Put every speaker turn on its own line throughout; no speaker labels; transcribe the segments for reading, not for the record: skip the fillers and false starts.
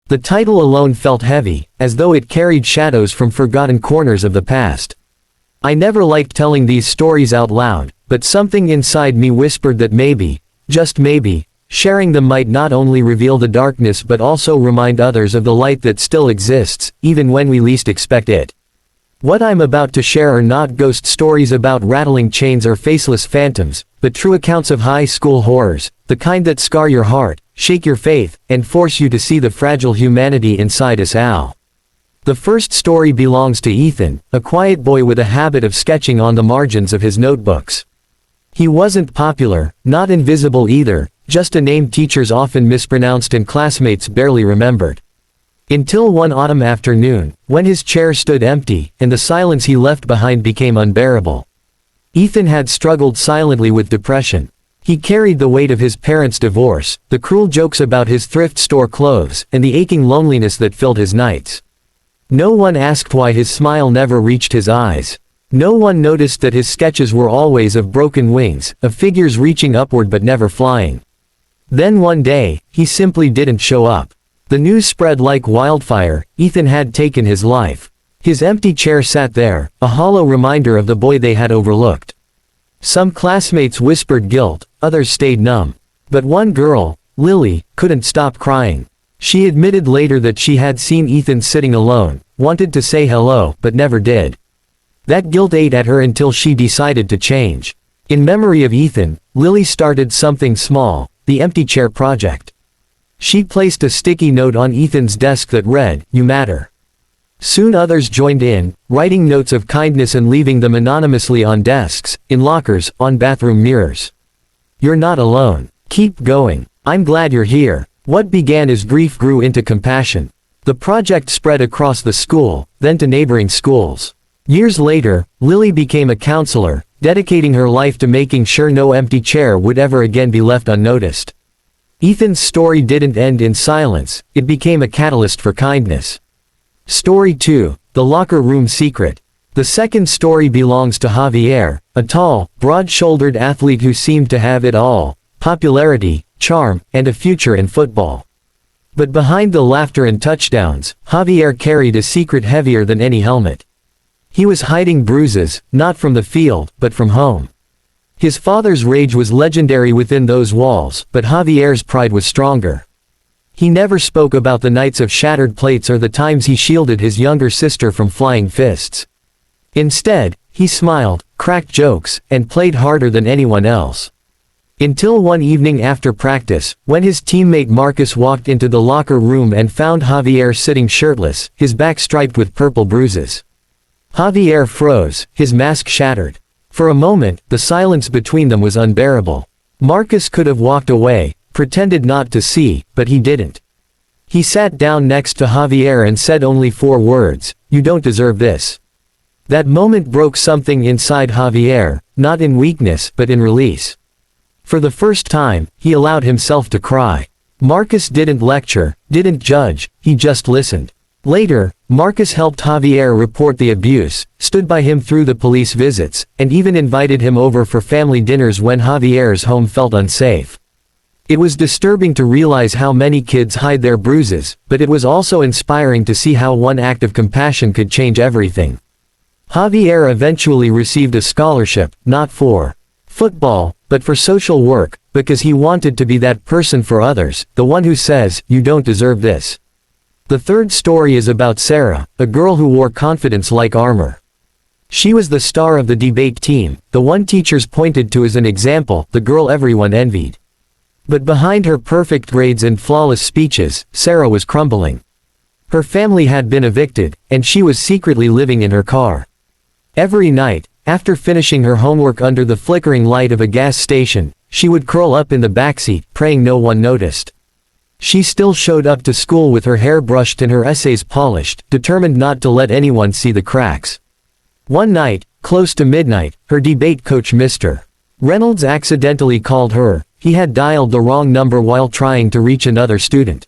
The title alone felt heavy, as though it carried shadows from forgotten corners of the past. I never liked telling these stories out loud, but something inside me whispered that maybe, just maybe, sharing them might not only reveal the darkness but also remind others of the light that still exists, even when we least expect it. What I'm about to share are not ghost stories about rattling chains or faceless phantoms, but true accounts of high school horrors, the kind that scar your heart, shake your faith, and force you to see the fragile humanity inside us all. The first story belongs to Ethan, a quiet boy with a habit of sketching on the margins of his notebooks. He wasn't popular, not invisible either, just a name teachers often mispronounced and classmates barely remembered. Until one autumn afternoon, when his chair stood empty, and the silence he left behind became unbearable. Ethan had struggled silently with depression. He carried the weight of his parents' divorce, the cruel jokes about his thrift store clothes, and the aching loneliness that filled his nights. No one asked why his smile never reached his eyes. No one noticed that his sketches were always of broken wings, of figures reaching upward but never flying. Then one day, he simply didn't show up. The news spread like wildfire. Ethan had taken his life. His empty chair sat there, a hollow reminder of the boy they had overlooked. Some classmates whispered guilt, others stayed numb. But one girl, Lily, couldn't stop crying. She admitted later that she had seen Ethan sitting alone, wanted to say hello, but never did. That guilt ate at her until she decided to change. In memory of Ethan, Lily started something small, the Empty Chair Project. She placed a sticky note on Ethan's desk that read, "You matter." Soon others joined in, writing notes of kindness and leaving them anonymously on desks, in lockers, on bathroom mirrors. "You're not alone. Keep going. I'm glad you're here." What began as grief grew into compassion. The project spread across the school, then to neighboring schools. Years later, Lily became a counselor, dedicating her life to making sure no empty chair would ever again be left unnoticed. Ethan's story didn't end in silence, it became a catalyst for kindness. Story 2, The Locker Room Secret. The second story belongs to Javier, a tall, broad-shouldered athlete who seemed to have it all: popularity, charm, and a future in football. But behind the laughter and touchdowns, Javier carried a secret heavier than any helmet. He was hiding bruises, not from the field, but from home. His father's rage was legendary within those walls, but Javier's pride was stronger. He never spoke about the nights of shattered plates or the times he shielded his younger sister from flying fists. Instead, he smiled, cracked jokes, and played harder than anyone else. Until one evening after practice, when his teammate Marcus walked into the locker room and found Javier sitting shirtless, his back striped with purple bruises. Javier froze, his mask shattered. For a moment, the silence between them was unbearable. Marcus could have walked away, pretended not to see, but he didn't. He sat down next to Javier and said only 4 words, "You don't deserve this." That moment broke something inside Javier, not in weakness but in release. For the first time, he allowed himself to cry. Marcus didn't lecture, didn't judge, he just listened. Later, Marcus helped Javier report the abuse, stood by him through the police visits, and even invited him over for family dinners when Javier's home felt unsafe. It was disturbing to realize how many kids hide their bruises, but it was also inspiring to see how one act of compassion could change everything. Javier eventually received a scholarship, not for football, but for social work, because he wanted to be that person for others, the one who says, "You don't deserve this." The third story is about Sarah, a girl who wore confidence like armor. She was the star of the debate team, the one teachers pointed to as an example, the girl everyone envied. But behind her perfect grades and flawless speeches, Sarah was crumbling. Her family had been evicted, and she was secretly living in her car. Every night, after finishing her homework under the flickering light of a gas station, she would curl up in the backseat, praying no one noticed. She still showed up to school with her hair brushed and her essays polished, determined not to let anyone see the cracks. One night, close to midnight, her debate coach Mr. Reynolds accidentally called her. He had dialed the wrong number while trying to reach another student.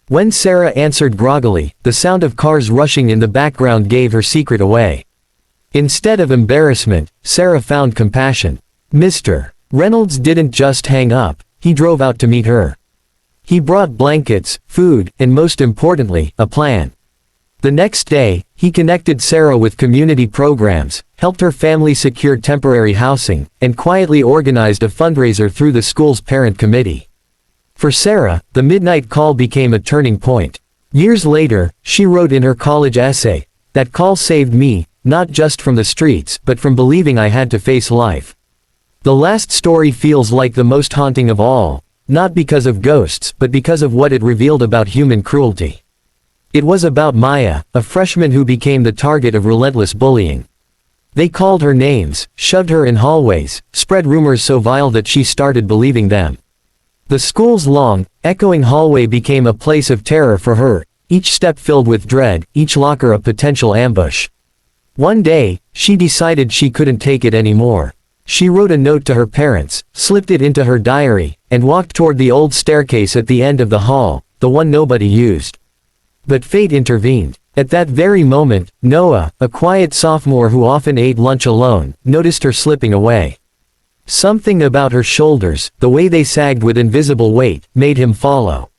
When Sarah answered groggily, the sound of cars rushing in the background gave her secret away. Instead of embarrassment, Sarah found compassion. Mr. Reynolds didn't just hang up, he drove out to meet her. He brought blankets, food, and most importantly, a plan. The next day, he connected Sarah with community programs, helped her family secure temporary housing, and quietly organized a fundraiser through the school's parent committee. For Sarah, the midnight call became a turning point. Years later, she wrote in her college essay, "That call saved me, not just from the streets, but from believing I had to face life." The last story feels like the most haunting of all, not because of ghosts, but because of what it revealed about human cruelty. It was about Maya, a freshman who became the target of relentless bullying. They called her names, shoved her in hallways, spread rumors so vile that she started believing them. The school's long, echoing hallway became a place of terror for her, each step filled with dread, each locker a potential ambush. One day, she decided she couldn't take it anymore. She wrote a note to her parents, slipped it into her diary, and walked toward the old staircase at the end of the hall, the one nobody used. But fate intervened. At that very moment, Noah, a quiet sophomore who often ate lunch alone, noticed her slipping away. Something about her shoulders, the way they sagged with invisible weight, made him follow.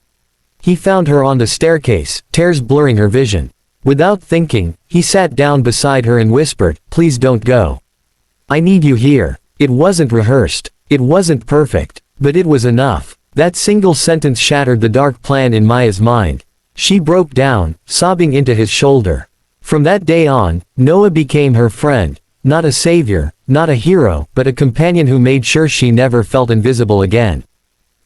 He found her on the staircase, tears blurring her vision. Without thinking, he sat down beside her and whispered, "Please don't go. I need you here." It wasn't rehearsed. It wasn't perfect. But it was enough. That single sentence shattered the dark plan in Maya's mind. She broke down, sobbing into his shoulder. From that day on, Noah became her friend, not a savior, not a hero, but a companion who made sure she never felt invisible again.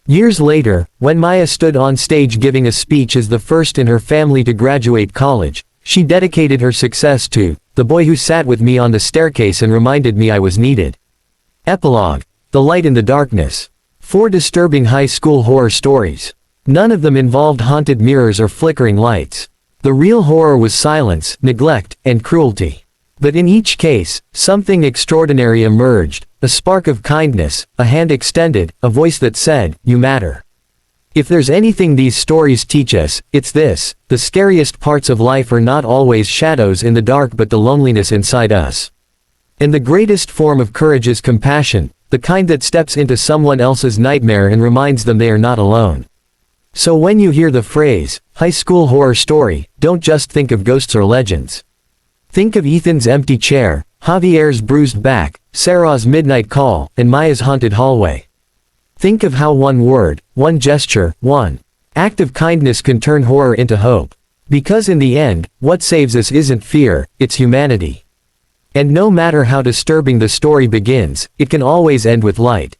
Years later, when Maya stood on stage giving a speech as the first in her family to graduate college, she dedicated her success to the boy who sat with me on the staircase and reminded me I was needed. Epilogue: The Light in the Darkness. 4 disturbing high school horror stories. None of them involved haunted mirrors or flickering lights. The real horror was silence, neglect, and cruelty. But in each case, something extraordinary emerged, a spark of kindness, a hand extended, a voice that said, "You matter." If there's anything these stories teach us, it's this: the scariest parts of life are not always shadows in the dark but the loneliness inside us. And the greatest form of courage is compassion, the kind that steps into someone else's nightmare and reminds them they are not alone. So when you hear the phrase, high school horror story, don't just think of ghosts or legends. Think of Ethan's empty chair, Javier's bruised back, Sarah's midnight call, and Maya's haunted hallway. Think of how one word, one gesture, one act of kindness can turn horror into hope. Because in the end, what saves us isn't fear, it's humanity. And no matter how disturbing the story begins, it can always end with light.